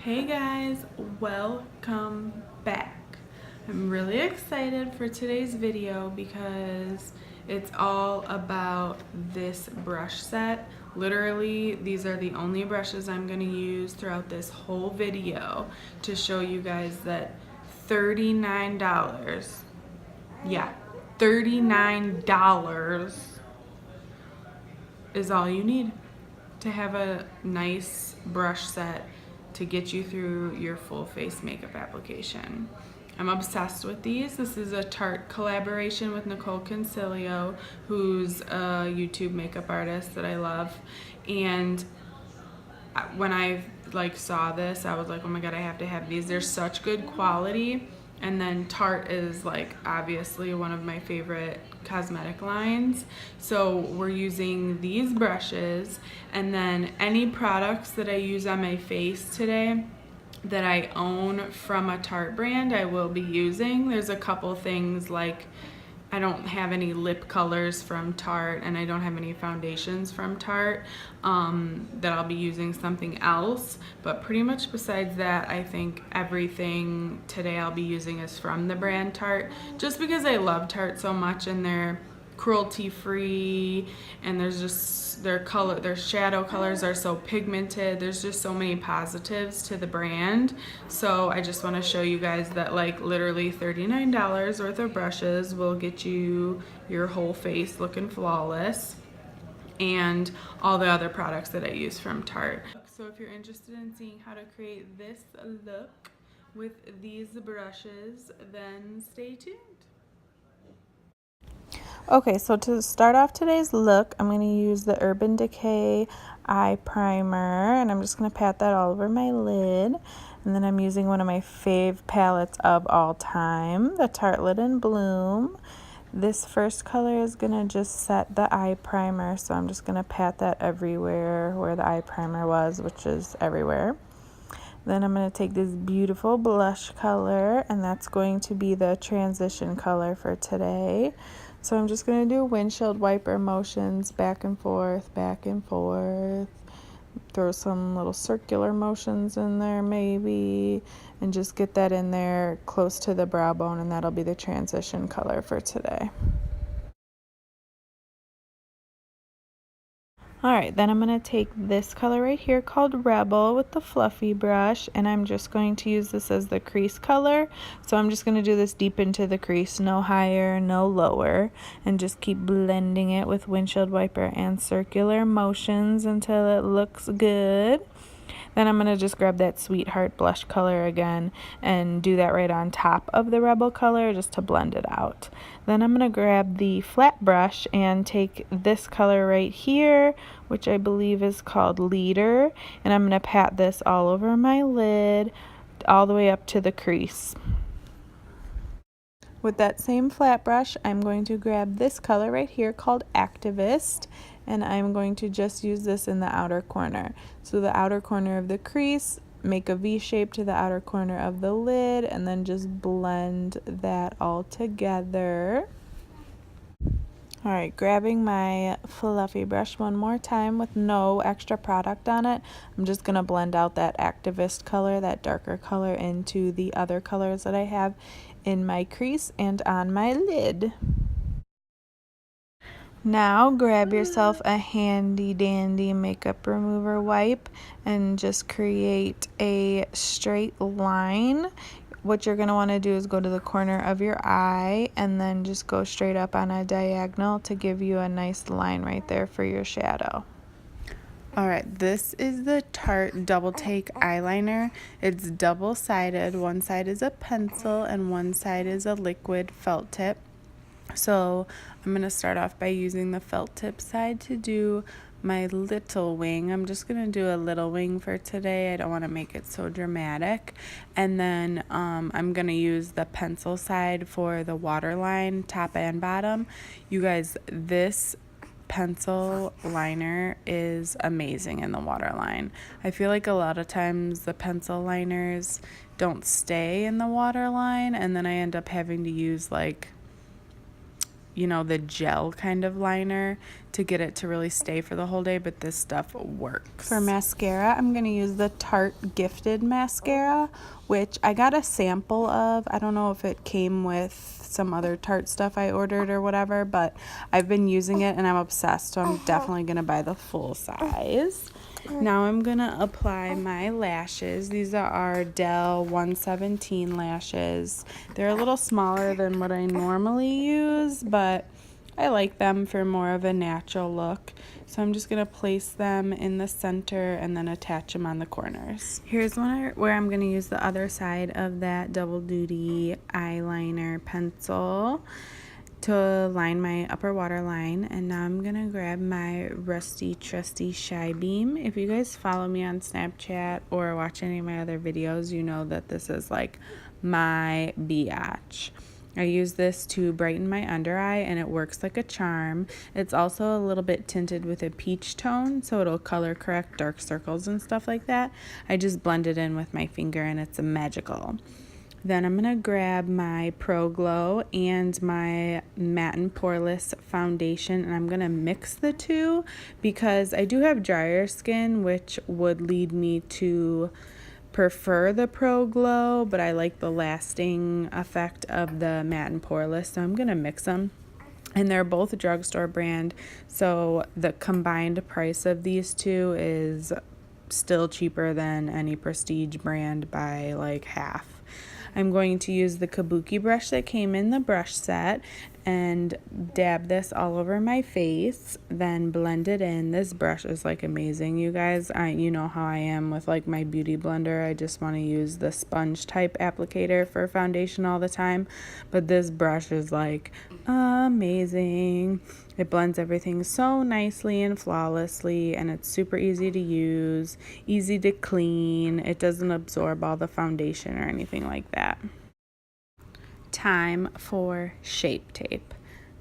Hey guys, welcome back. I'm really excited for today's video because it's all about this brush set. Literally, these are the only brushes I'm going to use throughout this whole video to show you guys that $39, yeah, $39 is all you need to have a nice brush set to get you through your full face makeup application. I'm obsessed with these. This is a Tarte collaboration with Nicol Concilio, who's a YouTube makeup artist that I love. And when I saw this, I was like, oh my god, I have to have these. They're such good quality. And then Tarte is obviously one of my favorite cosmetic lines. So we're using these brushes, and then any products that I use on my face today that I own from a Tarte brand, I will be using. There's a couple things I don't have any lip colors from Tarte, and I don't have any foundations from Tarte that I'll be using something else. But pretty much besides that, I think everything today I'll be using is from the brand Tarte, just because I love Tarte so much, and they're cruelty free, and there's just their shadow colors are so pigmented. There's just so many positives to the brand. So I just want to show you guys that literally $39 worth of brushes will get you your whole face looking flawless, and all the other products that I use from Tarte. So if you're interested in seeing how to create this look with these brushes, then stay tuned. Okay, so to start off today's look, I'm going to use the Urban Decay eye primer, and I'm just going to pat that all over my lid. And then I'm using one of my fave palettes of all time, the Tartelette in Bloom. This first color is going to just set the eye primer, so I'm just going to pat that everywhere where the eye primer was, which is everywhere. Then I'm going to take this beautiful blush color, and that's going to be the transition color for today. So I'm just going to do windshield wiper motions back and forth, throw some little circular motions in there maybe, and just get that in there close to the brow bone, and that'll be the transition color for today. Alright, then I'm going to take this color right here called Rebel with the fluffy brush, and I'm just going to use this as the crease color. So I'm just going to do this deep into the crease, no higher, no lower, and just keep blending it with windshield wiper and circular motions until it looks good. Then I'm going to just grab that Sweetheart blush color again and do that right on top of the Rebel color just to blend it out. Then I'm going to grab the flat brush and take this color right here, which I believe is called Leader, and I'm going to pat this all over my lid all the way up to the crease. With that same flat brush, I'm going to grab this color right here called Activist, and I'm going to just use this in the outer corner. So the outer corner of the crease, make a V shape to the outer corner of the lid, and then just blend that all together. Alright, grabbing my fluffy brush one more time with no extra product on it. I'm just going to blend out that Activist color, that darker color, into the other colors that I have in my crease and on my lid. Now grab yourself a handy dandy makeup remover wipe and just create a straight line. What you're going to want to do is go to the corner of your eye and then just go straight up on a diagonal to give you a nice line right there for your shadow. Alright, this is the Tarte Double Take eyeliner. It's double-sided. One side is a pencil and one side is a liquid felt tip. So I'm going to start off by using the felt tip side to do my little wing. I'm just going to do a little wing for today. I don't want to make it so dramatic. And then I'm going to use the pencil side for the waterline, top and bottom. You guys, this pencil liner is amazing in the waterline. I feel like a lot of times the pencil liners don't stay in the waterline, and then I end up having to use you know, the gel kind of liner to get it to really stay for the whole day, but this stuff works. For mascara, I'm going to use the Tarte Gifted Mascara, which I got a sample of. I don't know if it came with some other Tarte stuff I ordered or whatever, but I've been using it and I'm obsessed, so I'm definitely going to buy the full size. Now I'm going to apply my lashes. These are Ardell 117 lashes. They're a little smaller than what I normally use, but I like them for more of a natural look. So I'm just going to place them in the center and then attach them on the corners. Here's where I'm going to use the other side of that double duty eyeliner pencil to line my upper waterline. And now I'm gonna grab my rusty trusty Shy Beam. If you guys follow me on Snapchat or watch any of my other videos, you know that this is like my biatch. I use this to brighten my under eye and it works like a charm. It's also a little bit tinted with a peach tone, so it'll color correct dark circles and stuff like that. I just blend it in with my finger and it's magical. Then I'm going to grab my Pro Glow and my Matte and Poreless foundation, and I'm going to mix the two because I do have drier skin, which would lead me to prefer the Pro Glow, but I like the lasting effect of the Matte and Poreless, so I'm going to mix them. And they're both drugstore brand, so the combined price of these two is still cheaper than any prestige brand by like half. I'm going to use the kabuki brush that came in the brush set and dab this all over my face, then blend it in. This brush is like amazing, you guys. You know how I am with like my beauty blender. I just want to use the sponge type applicator for foundation all the time, but this brush is like amazing. It blends everything so nicely and flawlessly, and it's super easy to use, easy to clean. It doesn't absorb all the foundation or anything like that. Time for Shape Tape.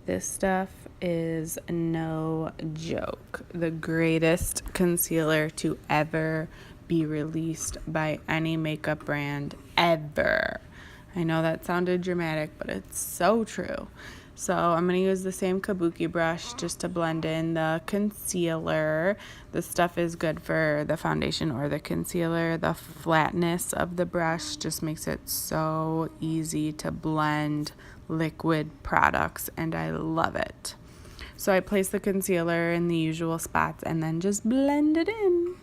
This stuff is no joke. The greatest concealer to ever be released by any makeup brand ever. I know that sounded dramatic, but it's so true. So I'm going to use the same kabuki brush just to blend in the concealer. This stuff is good for the foundation or the concealer. The flatness of the brush just makes it so easy to blend liquid products, and I love it. So I place the concealer in the usual spots and then just blend it in.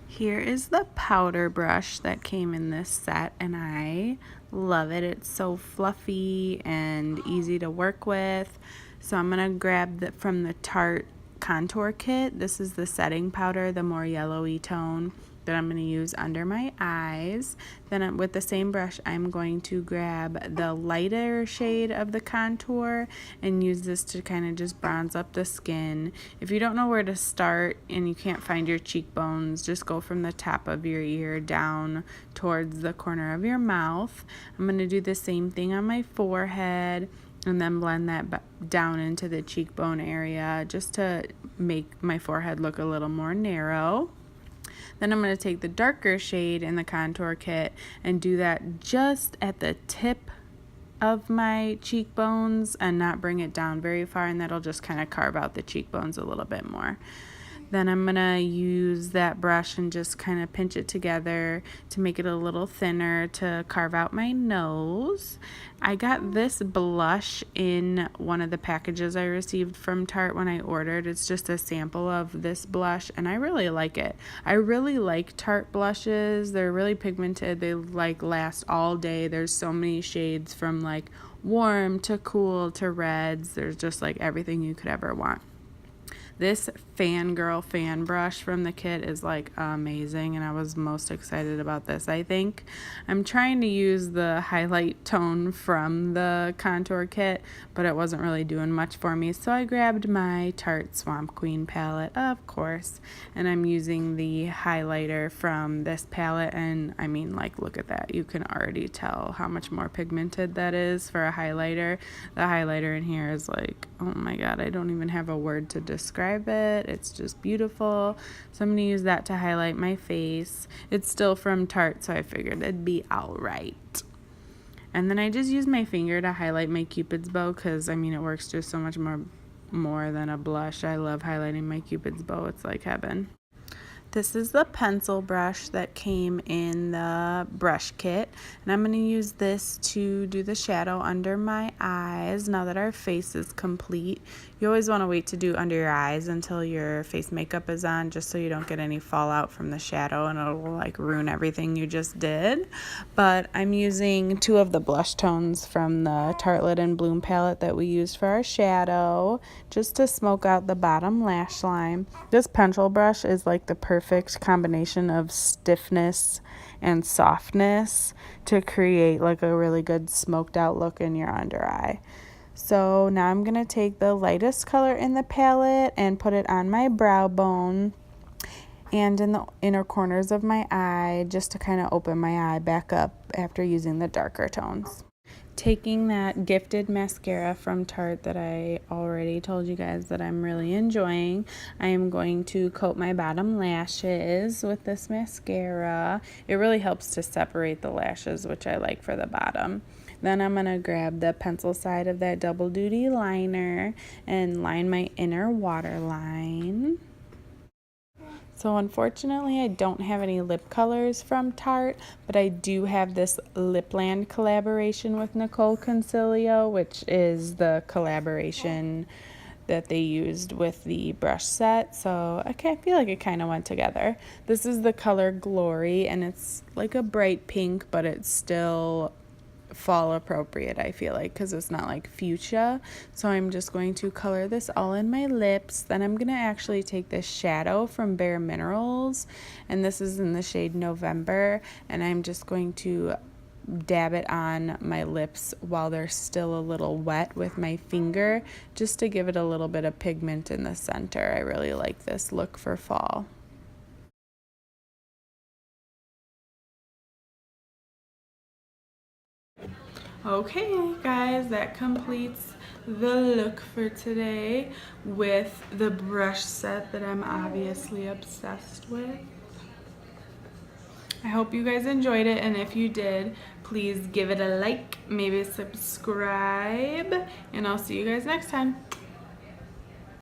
Here is the powder brush that came in this set, and I love it. It's so fluffy and easy to work with. So I'm going to grab from the Tarte contour kit. This is the setting powder, the more yellowy tone that I'm going to use under my eyes. Then with the same brush, I'm going to grab the lighter shade of the contour and use this to kind of just bronze up the skin. If you don't know where to start and you can't find your cheekbones, just go from the top of your ear down towards the corner of your mouth. I'm going to do the same thing on my forehead and then blend that down into the cheekbone area just to make my forehead look a little more narrow. Then I'm going to take the darker shade in the contour kit and do that just at the tip of my cheekbones and not bring it down very far, and that'll just kind of carve out the cheekbones a little bit more. Then I'm going to use that brush and just kind of pinch it together to make it a little thinner to carve out my nose. I got this blush in one of the packages I received from Tarte when I ordered. It's just a sample of this blush, and I really like it. I really like Tarte blushes. They're really pigmented. They like last all day. There's so many shades from like warm to cool to reds. There's just like everything you could ever want. This Fangirl fan brush from the kit is like amazing, and I was most excited about this. I think I'm trying to use the highlight tone from the contour kit, but it wasn't really doing much for me, so I grabbed my Tarte Swamp Queen palette, of course, and I'm using the highlighter from this palette, and I mean, like, look at that. You can already tell how much more pigmented that is for a highlighter. The highlighter in here is like, oh my god, I don't even have a word to describe it. It's just beautiful. So I'm going to use that to highlight my face. It's still from Tarte, so I figured it'd be all right. And then I just use my finger to highlight my Cupid's bow because, I mean, it works just so much more than a blush. I love highlighting my Cupid's bow. It's like heaven. This is the pencil brush that came in the brush kit, and I'm going to use this to do the shadow under my eyes now that our face is complete. You always want to wait to do under your eyes until your face makeup is on, just so you don't get any fallout from the shadow and it'll like ruin everything you just did. But I'm using 2 of the blush tones from the Tartelette and Bloom palette that we used for our shadow, just to smoke out the bottom lash line. This pencil brush is like the perfect combination of stiffness and softness to create like a really good smoked out look in your under eye. So now I'm going to take the lightest color in the palette and put it on my brow bone and in the inner corners of my eye, just to kind of open my eye back up after using the darker tones. Taking that gifted mascara from Tarte that I already told you guys that I'm really enjoying, I am going to coat my bottom lashes with this mascara. It really helps to separate the lashes, which I like for the bottom. Then I'm going to grab the pencil side of that double duty liner and line my inner waterline. So unfortunately, I don't have any lip colors from Tarte, but I do have this Lipland collaboration with Nicol Concilio, which is the collaboration that they used with the brush set. So I feel like it kind of went together. This is the color Glory, and it's like a bright pink, but it's still fall appropriate, I feel like, because it's not like fuchsia. So I'm just going to color this all in my lips. Then I'm going to actually take this shadow from Bare Minerals, and this is in the shade November, and I'm just going to dab it on my lips while they're still a little wet with my finger, just to give it a little bit of pigment in the center. I really like this look for fall. Okay guys, that completes the look for today with the brush set that I'm obviously obsessed with. I hope you guys enjoyed it, and if you did, please give it a like, maybe subscribe, and I'll see you guys next time.